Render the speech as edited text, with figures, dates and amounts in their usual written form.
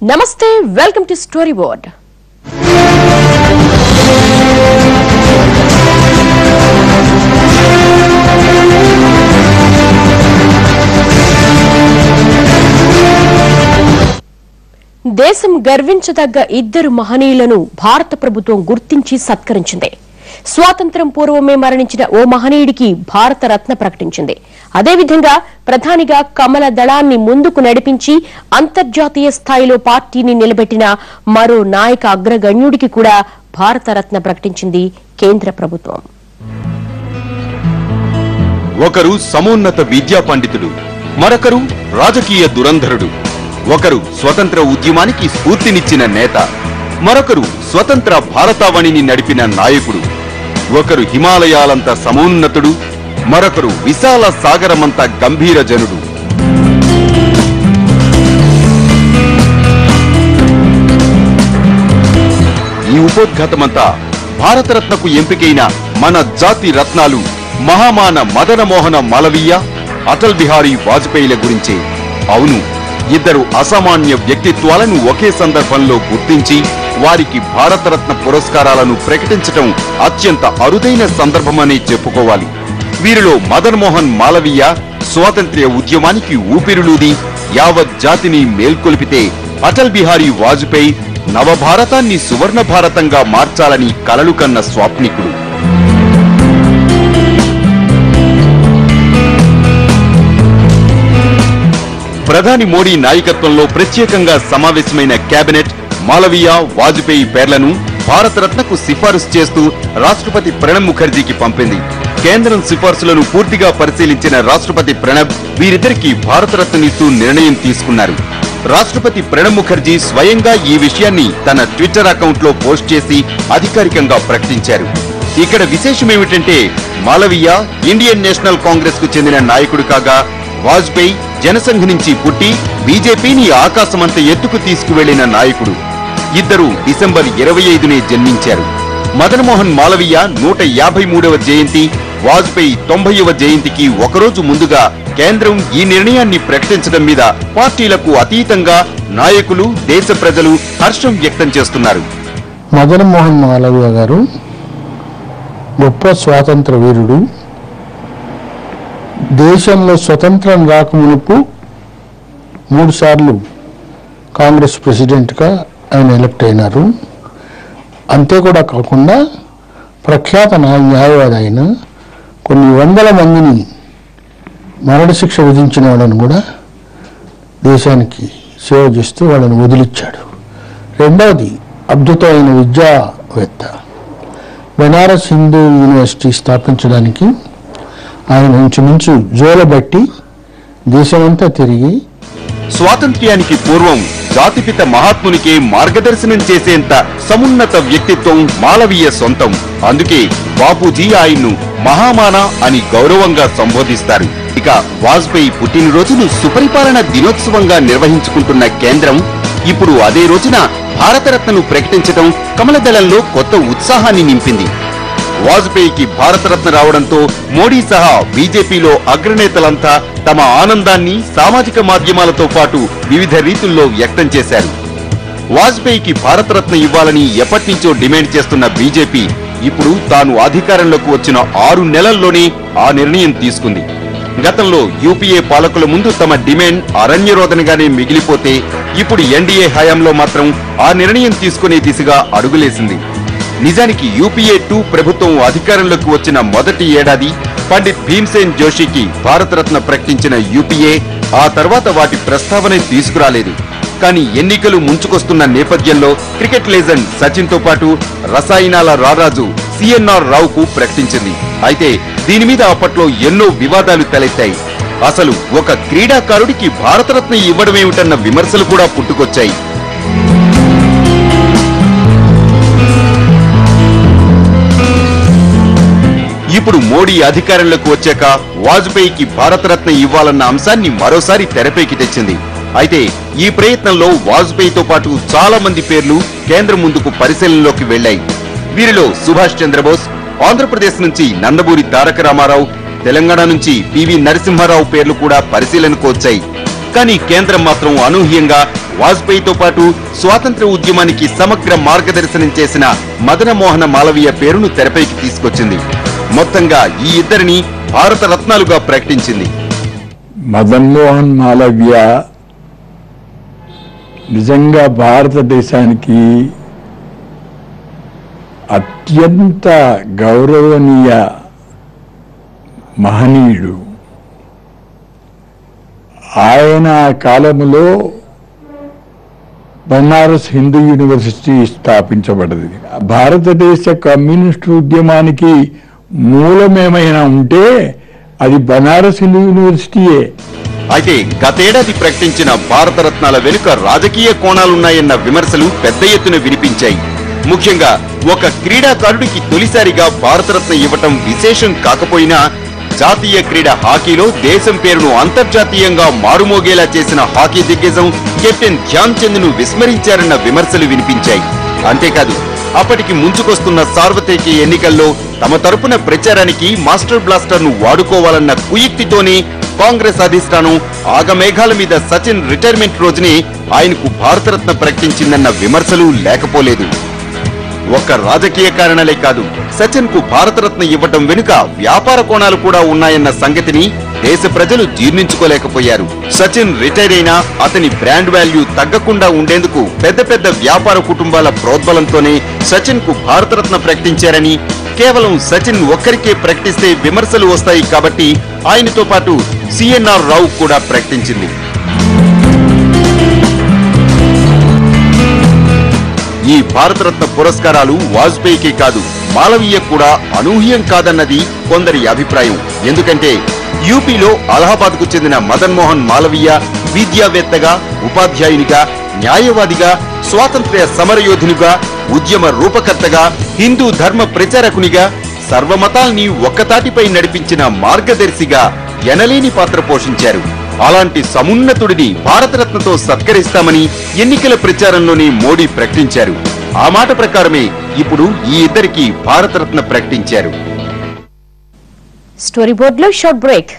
నమస్తే welcome to story board. దేశం గర్వించదగ్గ ఇద్దరు మహనీయులను భారత ప్రభుత్వం గుర్తించి సత్కరించింది. స్వాతంత్ర్యం పూర్వమే మరణించిన ఓ మహనీయుడికి భారత రత్న ప్రకటించింది. అదేవిధంగా ప్రధానిగా కమల దళాన్ని ముందుకు నడిపించి అంతర్జాతీయ స్థాయిలో పార్టీని నిలబెట్టిన మరో నాయక అగ్రగణ్యుడికి కూడా భారత రత్న ప్రకటించింది కేంద్ర ప్రభుత్వం. ఒకరు సమోన్నత విద్యా పండితుడు, మరొకరు రాజకీయ దురంధరుడు. ఒకరు స్వతంత్ర ఉద్యమానికి స్ఫూర్తినిచ్చిన నేత, మరొకరు స్వతంత్ర భారతావనిని నడిపిన నాయకుడు. ఒకరు హిమాలయాలంత సమోన్నతుడు, మరొకరు విశాల సాగరమంత గంభీర జనుడు. ఈ ఉపోద్ఘాతమంతా భారతరత్నకు ఎంపికైన మన జాతి రత్నాలు మహామాన మదన మోహన మాలవీయ, అటల్ బిహారీ వాజ్పేయిల గురించే. అవును, ఇద్దరు అసామాన్య వ్యక్తిత్వాలను ఒకే సందర్భంలో గుర్తించి వారికి భారతరత్న పురస్కారాలను ప్రకటించటం అత్యంత అరుదైన సందర్భమని చెప్పుకోవాలి. వీరిలో మదన్ మోహన్ మాలవీయ స్వాతంత్ర్య ఉద్యమానికి ఊపిరులూది యావత్ జాతిని మేల్కొల్పితే, అటల్ బిహారీ వాజ్పేయి నవభారతాన్ని సువర్ణ భారతంగా మార్చాలని కలలు కన్న స్వాప్నికుడు. ప్రధాని మోడీ నాయకత్వంలో ప్రత్యేకంగా సమావేశమైన కేబినెట్ మాలవీయ, వాజ్పేయి పేర్లను భారతరత్నకు సిఫారసు చేస్తూ రాష్ట్రపతి ప్రణబ్ ముఖర్జీకి పంపింది. కేంద్రం సిఫార్సులను పూర్తిగా పరిశీలించిన రాష్ట్రపతి ప్రణబ్ వీరిద్దరికీ భారతరత్ననిస్తూ నిర్ణయం తీసుకున్నారు. రాష్ట్రపతి ప్రణబ్ ముఖర్జీ స్వయంగా ఈ విషయాన్ని తన ట్విట్టర్ అకౌంట్ లో పోస్ట్ చేసి అధికారికంగా ప్రకటించారు. ఇక్కడ విశేషమేమిటంటే, మాలవీయ ఇండియన్ నేషనల్ కాంగ్రెస్ కు చెందిన నాయకుడు కాగా, వాజ్పేయి జనసంఘ్ నుంచి పుట్టి బీజేపీని ఆకాశమంత ఎత్తుకు తీసుకువెళ్లిన నాయకుడు. ఇద్దరు డిసెంబర్ 25నే జన్మించారు. మదన్ మోహన్ మాలవీయ 153వ జయంతి, వాజ్పేయి 90వ జయంతికి ఒకరోజు ముందుగా కేంద్రం ఈ నిర్ణయాన్ని ప్రకటించడం మీద పార్టీలకు అతీతంగా నాయకులు, దేశ ప్రజలు హర్షం వ్యక్తం చేస్తున్నారు. మదన్ మోహన్ మాలవీయ గారు గొప్ప స్వాతంత్ర వీరుడు. దేశంలో స్వతంత్రం రాకమునుపు 3 సార్లు కాంగ్రెస్ ప్రెసిడెంట్గా ఆయన ఎలక్ట్ అయినారు. అంతే కూడా కాకుండా ప్రఖ్యాత న్యాయవాది ఆయన. కొన్ని వందల మందిని మరణశిక్ష విధించిన వాళ్ళని కూడా దేశానికి సేవ చేస్తూ వాళ్ళని వదిలిచ్చాడు. రెండవది, అద్భుతమైన విద్యావేత్త. బెనారస్ హిందూ యూనివర్సిటీ స్థాపించడానికి ఆయన ఇంచుమించు జోలబట్టి దేశమంతా తిరిగి, స్వాతంత్ర్యానికి పూర్వం జాతిపిత మహాత్మునికే మార్గదర్శనం చేసేంత సమున్నత వ్యక్తిత్వం మాలవీయ సొంతం. అందుకే బాపూజీ ఆయన్ను మహామాన అని గౌరవంగా సంబోధిస్తారు. ఇక వాజ్పేయి పుట్టినరోజును సుపరిపాలన దినోత్సవంగా నిర్వహించుకుంటున్న కేంద్రం ఇప్పుడు అదే రోజున భారతరత్నను ప్రకటించడం కమలదళంలో కొత్త ఉత్సాహాన్ని నింపింది. వాజ్పేయికి భారతరత్న రావడంతో మోడీ సహా బీజేపీలో అగ్రనేతలంతా తమ ఆనందాన్ని సామాజిక మాధ్యమాలతో పాటు వివిధ రీతుల్లో వ్యక్తం చేశారు. వాజ్పేయికి భారతరత్న ఇవ్వాలని ఎప్పటినుంచో డిమాండ్ చేస్తున్న బీజేపీ ఇప్పుడు తాను అధికారంలోకి వచ్చిన 6 నెలల్లోనే ఆ నిర్ణయం తీసుకుంది. గతంలో యూపీఏ పాలకుల ముందు తమ డిమాండ్ అరణ్యరోదనగానే మిగిలిపోతే, ఇప్పుడు ఎన్డీఏ హయాంలో మాత్రం ఆ నిర్ణయం తీసుకునే దిశగా అడుగులేసింది. నిజానికి యూపీఏ 2 ప్రభుత్వం అధికారంలోకి వచ్చిన మొదటి ఏడాది పండిత్ భీమ్సేన్ జోషికి భారతరత్న ప్రకటించిన యూపీఏ ఆ తర్వాత వాటి ప్రస్తావన తీసుకురాలేదు. కానీ ఎన్నికలు ముంచుకొస్తున్న నేపథ్యంలో క్రికెట్ లెజెండ్ సచిన్ తో పాటు రసాయనాల రారాజు సిఎన్ఆర్ రావుకు ప్రకటించింది. అయితే దీని మీద అప్పట్లో ఎన్నో వివాదాలు తలెత్తాయి. అసలు ఒక క్రీడాకారుడికి భారతరత్న ఇవ్వడమేమిటన్న విమర్శలు కూడా పుట్టుకొచ్చాయి. ఇప్పుడు మోడీ అధికారంలోకి వచ్చాక వాజ్పేయికి భారతరత్న ఇవ్వాలన్న అంశాన్ని మరోసారి తెరపైకి తెచ్చింది. అయితే ఈ ప్రయత్నంలో వాజ్పేయితో పాటు చాలా మంది పేర్లు కేంద్రం ముందుకు పరిశీలనలోకి వెళ్లాయి. వీరిలో సుభాష్ చంద్రబోస్, ఆంధ్రప్రదేశ్ నుంచి నందమూరి తారక రామారావు, తెలంగాణ నుంచి పివి నరసింహారావు పేర్లు కూడా పరిశీలనకు వచ్చాయి. కానీ కేంద్రం మాత్రం అనూహ్యంగా వాజ్పేయితో పాటు స్వాతంత్ర్య ఉద్యమానికి సమగ్ర మార్గదర్శనం చేసిన మదన మోహన మాలవీయ పేరును తెరపైకి తీసుకొచ్చింది. మొత్తంగా ఈ ఇద్దరిని భారత రత్నాలుగా ప్రకటించింది. మదన్ మోహన్ మాలవీయ నిజంగా భారతదేశానికి అత్యంత గౌరవనీయ మహనీయుడు. ఆయన కాలంలో బనారస్ హిందూ యూనివర్సిటీ స్థాపించబడింది. భారతదేశ కమ్యూనిస్టు ఉద్యమానికి మూలమేమైనా ఉంటే అది బనారస్ హిందూ యూనివర్సిటీయే. అయితే గతేడాది ప్రకటించిన భారతరత్నాల వెనుక రాజకీయ కోణాలున్నాయన్న విమర్శలు పెద్ద ఎత్తున వినిపించాయి. ముఖ్యంగా ఒక క్రీడాకారుడికి తొలిసారిగా భారతరత్న ఇవ్వటం విశేషం కాకపోయినా జాతీయ క్రీడ హాకీలో దేశం పేరును అంతర్జాతీయంగా మారుమోగేలా చేసిన హాకీ దిగ్గజం కెప్టెన్ ధ్యాన్ చంద్ ను విస్మరించారన్న విమర్శలు వినిపించాయి. అంతేకాదు అప్పటికి ముంచుకొస్తున్న సార్వత్రిక ఎన్నికల్లో తమ తరపున ప్రచారానికి మాస్టర్ బ్లాస్టర్ ను వాడుకోవాలన్న కుయుక్తితోనే కాంగ్రెస్ అధిష్టానం ఆగమేఘాల మీద సచిన్ రిటైర్మెంట్ రోజునే ఆయనకు భారతరత్న ప్రకటించిందన్న విమర్శలు లేకపోలేదు. ఒక్క రాజకీయ కారణాలే కాదు, సచిన్ కు భారతరత్న ఇవ్వటం వెనుక వ్యాపార కోణాలు కూడా ఉన్నాయన్న సంగతిని దేశ ప్రజలు జీర్ణించుకోలేకపోయారు. సచిన్ రిటైర్ అయినా అతని బ్రాండ్ వాల్యూ తగ్గకుండా ఉండేందుకు పెద్ద పెద్ద వ్యాపార కుటుంబాల ప్రోద్బలంతోనే సచిన్ కు భారతరత్న ప్రకటించారని, కేవలం సచిన్ ఒక్కరికే ప్రకటిస్తే విమర్శలు వస్తాయి కాబట్టి ఆయనతో పాటు సిఎన్ఆర్ రావు కూడా ప్రకటించింది. ఈ భారతరత్న పురస్కారాలు వాజ్పేయికి కాదు, మాలవీయ కూడా అనూహ్యం కాదన్నది కొందరి అభిప్రాయం. ఎందుకంటే యూపీలో అలహాబాద్ కు చెందిన మదన్ మోహన్ మాలవీయ విద్యావేత్తగా, ఉపాధ్యాయునిగా, న్యాయవాదిగా, స్వాతంత్ర్య సమరయోధునిగా, ఉద్యమ రూపకర్తగా, హిందూ ధర్మ ప్రచారకునిగా, సర్వమతాల్ని ఒక్కతాటిపై నడిపించిన మార్గదర్శిగా ఎనలేని పాత్ర పోషించారు. అలాంటి సమున్నతుడిని భారతరత్నతో సత్కరిస్తామని ఎన్నికల ప్రచారంలోనే మోడీ ప్రకటించారు. ఆ మాట ప్రకారమే ఇప్పుడు ఈ ఇద్దరికి భారతరత్న ప్రకటించారు. స్టోరీ బోర్డులో షార్ట్ బ్రేక్.